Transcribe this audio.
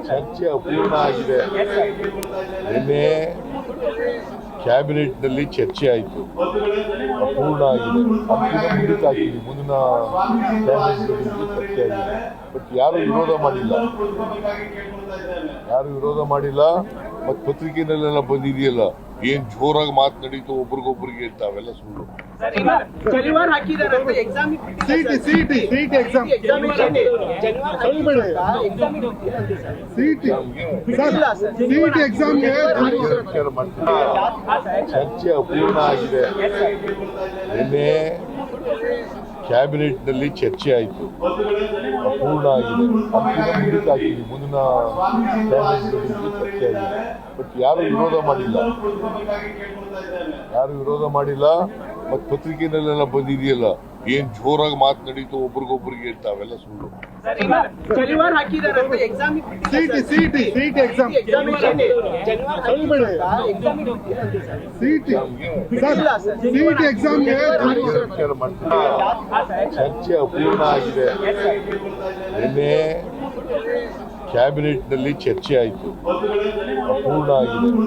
ಚರ್ಚೆ ಅಪೂರ್ಣ ಆಗಿದೆ. ನಿನ್ನೆ ಕ್ಯಾಬಿನೆಟ್ ನಲ್ಲಿ ಚರ್ಚೆ ಆಯಿತು, ಅಪೂರ್ಣ ಆಗಿದೆ. ಅಂತಿಮ ಮುಡಿತ ಹಾಕಿದ್ವಿ, ಮುಂದಿನ ಕ್ಯಾಬಿನೆಟ್ ಚರ್ಚೆ ಆಗಿದೆ. ಬಟ್ ಯಾರು ವಿರೋಧ ಮಾಡಿಲ್ಲ. ಮತ್ತು ಪತ್ರಿಕೆನಲ್ಲೆಲ್ಲ ಬಂದಿದೆಯಲ್ಲ, ಏನ್ ಜೋರಾಗಿ ಮಾತನಾಡಿತು ಒಬ್ರಿಗೊಬ್ರಿಗೆ ಅಂತ, ಅವೆಲ್ಲ ಸುಳ್ಳು. ಚರ್ಚೆ ಅಪೂರ್ಣ ಆಗಿದೆ. ನಿನ್ನೆ ಕ್ಯಾಬಿನೆಟ್ ನಲ್ಲಿ ಚರ್ಚೆ ಆಯಿತು, ಅಪೂರ್ಣ ಆಗಿದೆ. ಅಂತಿಮ ಮುಡಿತ ಹಾಕಿದ್ವಿ, ಮುಂದಿನ ಕ್ಯಾಬಿನೆಟ್ ಚರ್ಚೆ ಆಗಿದೆ. ಬಟ್ ಯಾರು ವಿರೋಧ ಮಾಡಿಲ್ಲ. ಮತ್ತು ಪತ್ರಿಕೆನಲ್ಲೆಲ್ಲ ಬಂದಿದೆಯಲ್ಲ, ಏನ್ ಜೋರಾಗಿ ಮಾತನಾಡಿತು ಒಬ್ರಿಗೊಬ್ರಿಗೆ ಅಂತ, ಅವೆಲ್ಲ ಸುಳ್ಳು. ಚರ್ಚೆ ಅಪೂರ್ಣ ಆಗಿದೆ. ನಿನ್ನೆ ಕ್ಯಾಬಿನೆಟ್ ನಲ್ಲಿ ಚರ್ಚೆ ಆಯಿತು, ಅಪೂರ್ಣ ಆಗಿದೆ.